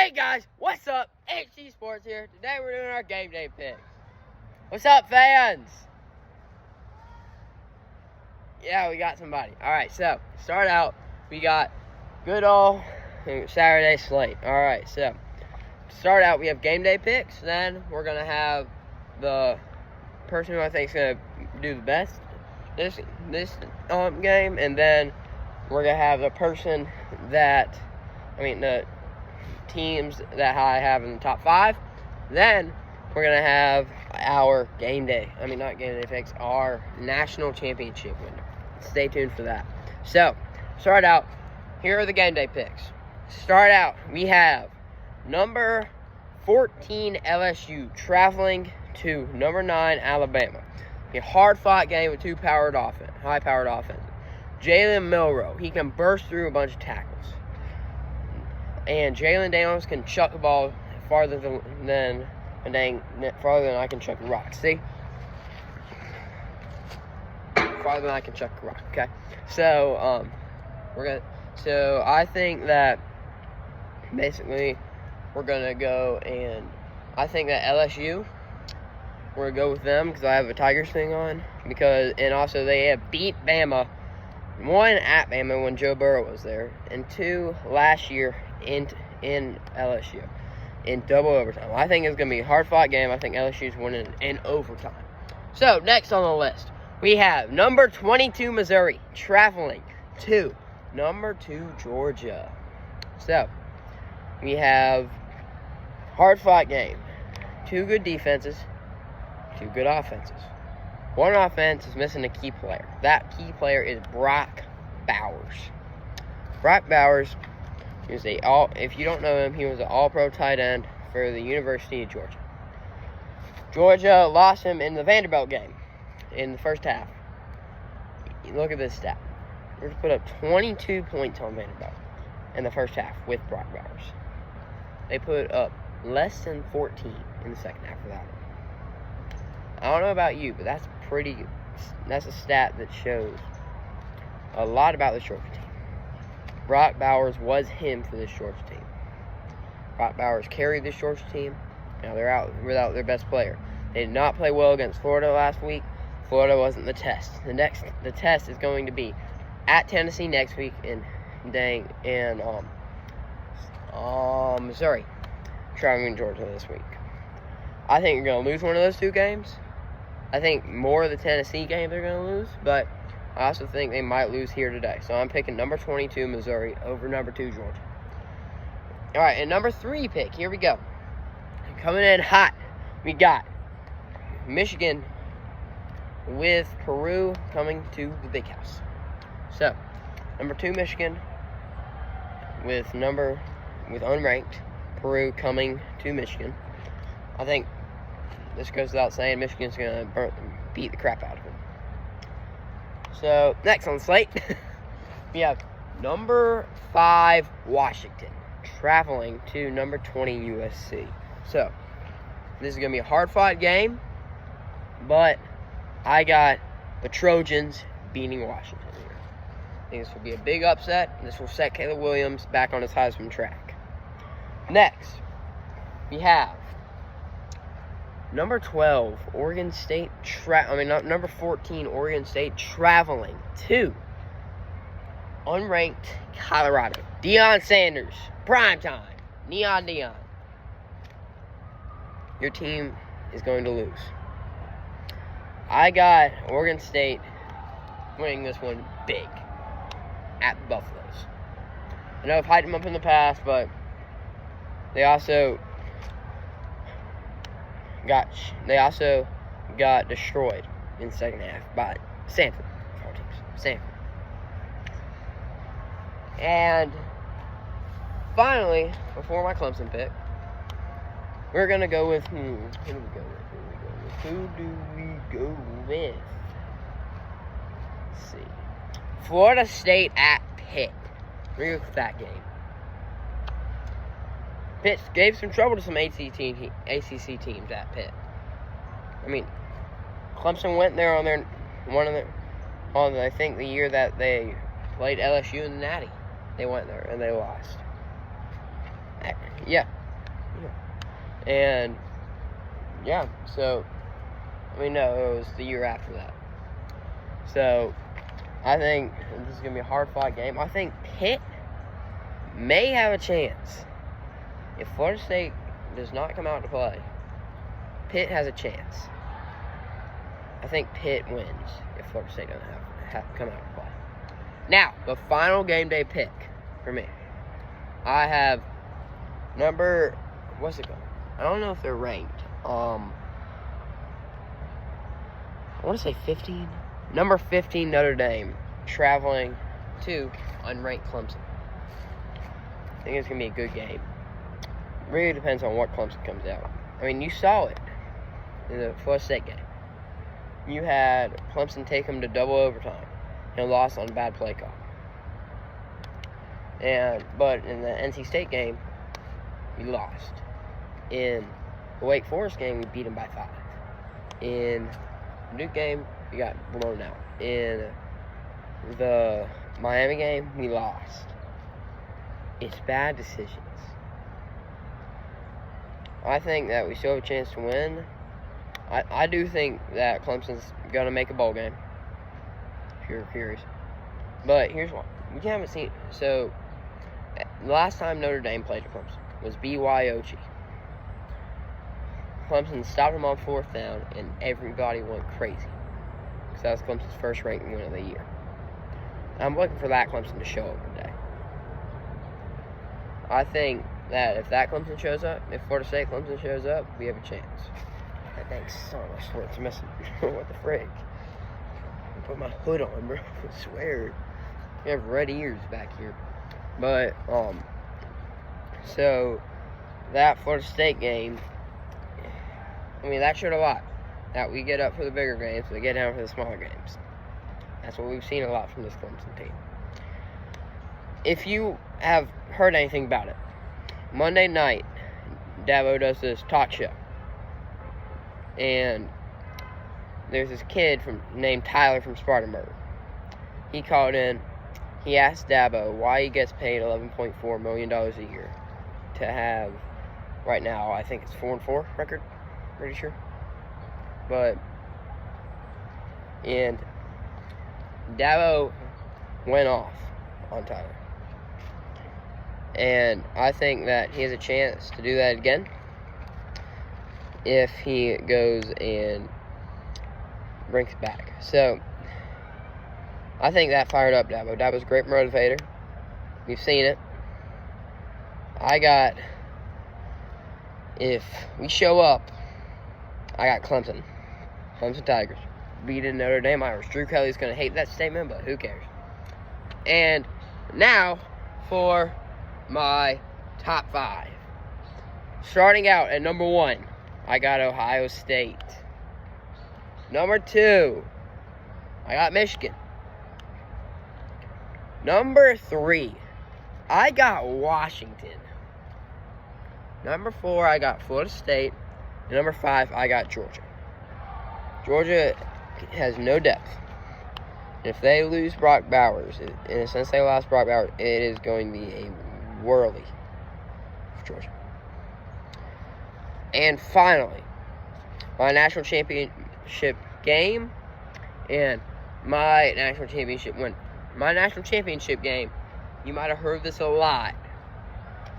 Hey guys, what's up? HG Sports here. Today we're doing our game day picks. What's up, fans? Yeah, we got somebody. Alright, so start out. We got good old Saturday slate. Alright, so start out, we have game day picks. Then we're going to have the person who I think is going to do the best this game. And then we're going to have the person the teams that I have in the top 5. Then we're going to have our picks, our national championship winner. Stay tuned for that. So, start out, here are the game day picks. Start out, we have number 14 LSU traveling to number 9 Alabama. A hard-fought game with high-powered offense. Jalen Milroe, he can burst through a bunch of tackles. And Jalen Daniels can chuck the ball farther than I can chuck a rock. See? Farther than I can chuck a rock. Okay. So I think that basically we're gonna go, and I think that LSU, we're gonna go with them because I have a Tigers thing on, and also they have beat Bama. 1 at Bama when Joe Burrow was there, and 2 last year in LSU in double overtime. I think it's going to be a hard-fought game. I think LSU's winning in overtime. So, next on the list, we have number 22 Missouri traveling to number 2 Georgia. So, we have hard-fought game. 2 good defenses, 2 good offenses. One offense is missing a key player. That key player is Brock Bowers. Brock Bowers is if you don't know him, he was an all-pro tight end for the University of Georgia. Georgia lost him in the Vanderbilt game in the first half. Look at this stat. We're going to put up 22 points on Vanderbilt in the first half with Brock Bowers. They put up less than 14 in the second half of that one. I don't know about you, but that's a stat that shows a lot about the Georgia team. Brock Bowers was him for this Georgia team. Brock Bowers carried this Georgia team. Now they're out without their best player. They did not play well against Florida last week. Florida wasn't the test. The test is going to be at Tennessee next week and Missouri, traveling to Georgia this week. I think you're going to lose one of those 2 games. I think more of the Tennessee game they're going to lose, but I also think they might lose here today. So I'm picking number 22 Missouri over number 2 Georgia. All right, and number 3 pick, here we go. Coming in hot, we got Michigan with Peru coming to the Big House. So, number 2 Michigan with unranked Peru coming to Michigan. I think this goes without saying, Michigan's going to beat the crap out of them. So, next on the slate, we have number 5 Washington traveling to number 20 USC. So, this is going to be a hard-fought game, but I got the Trojans beating Washington here. I think this will be a big upset. This will set Caleb Williams back on his Heisman track. Next, we have number 12, Oregon State, number 14, Oregon State traveling to unranked Colorado. Deion Sanders, primetime, Neon Deion. Your team is going to lose. I got Oregon State winning this one big at Buffaloes. I know I've hyped them up in the past, but they also got destroyed in the second half by Stanford. And finally, before my Clemson pick, we're going to go with who do we go with? Let's see. Florida State at Pitt. We're going with that game. Pitt gave some trouble to some ACC teams at Pitt. Clemson went there on I think the year that they played LSU in the Natty. They went there and they lost. Yeah. And, yeah, so, no, it was the year after that. So, I think this is going to be a hard-fought game. I think Pitt may have a chance. If Florida State does not come out to play, Pitt has a chance. I think Pitt wins if Florida State doesn't have come out to play. Now, the final game day pick for me. I have what's it called? I don't know if they're ranked. I want to say 15. Number 15 Notre Dame traveling to unranked Clemson. I think it's going to be a good game. Really depends on what Clemson comes out. I mean, you saw it in the Florida State game. You had Clemson take them to double overtime and lost on a bad play call. But in the NC State game, we lost. In the Wake Forest game, we beat them by 5. In the Duke game, we got blown out. In the Miami game, we lost. It's bad decisions. I think that we still have a chance to win. I do think that Clemson's going to make a bowl game, if you're curious. But here's why. We haven't seen... So, the last time Notre Dame played at Clemson was BYOG. Clemson stopped them on 4th down, and everybody went crazy. Because that was Clemson's first ranked win of the year. I'm looking for that Clemson to show up today. I think that if that Clemson shows up, if Florida State Clemson shows up, we have a chance. That dang son of a sword's missing. What the frick? I put my hood on, bro. I swear. I have red ears back here. But, so, that Florida State game, that showed a lot. That we get up for the bigger games, we get down for the smaller games. That's what we've seen a lot from this Clemson team. If you have heard anything about it, Monday night, Dabo does this talk show. And there's this kid named Tyler from Spartanburg. He called in. He asked Dabo why he gets paid $11.4 million a year to have, right now, I think it's 4-4 record. Pretty sure. And Dabo went off on Tyler. And I think that he has a chance to do that again if he goes and brings it back. So, I think that fired up Dabo. Dabo's a great motivator. We've seen it. If we show up, I got Clemson. Clemson Tigers. Beating Notre Dame Irish. Drew Kelly's going to hate that statement, but who cares? And now for my top 5. Starting out at number 1, I got Ohio State. Number 2, I got Michigan. Number 3, I got Washington. Number 4, I got Florida State. And number 5, I got Georgia. Georgia has no depth. If they lose Brock Bowers, since they lost Brock Bowers, it is going to be a whirly for Georgia. And finally, my national championship game and my national championship win. My national championship game, you might have heard this a lot.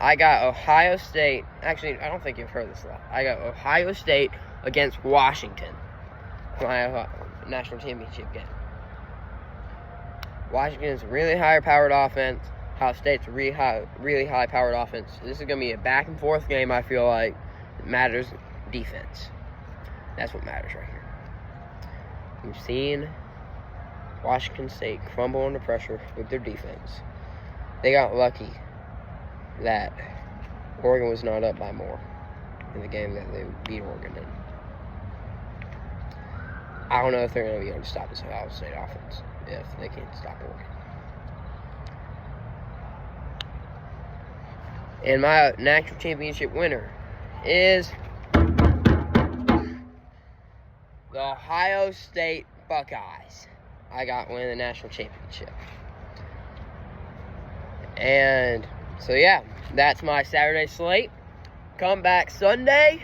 I got Ohio State. Actually, I don't think you've heard this a lot. I got Ohio State against Washington. My national championship game. Washington's a really high-powered offense. Ohio State's a really high-powered offense. This is going to be a back-and-forth game, I feel like. It matters defense. That's what matters right here. We've seen Washington State crumble under pressure with their defense. They got lucky that Oregon was not up by more in the game that they beat Oregon in. I don't know if they're going to be able to stop this Ohio State offense if they can't stop Oregon. And my national championship winner is the Ohio State Buckeyes. I got winning the national championship. And so, yeah, that's my Saturday slate. come back Sunday,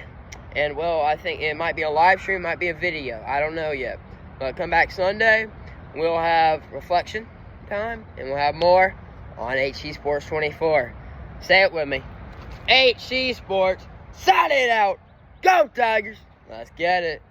and I think it might be a live stream, might be a video. I don't know yet. But come back Sunday, we'll have reflection time, and we'll have more on HC Sports 24. Say it with me. HC Sports, sign it out. Go Tigers. Let's get it.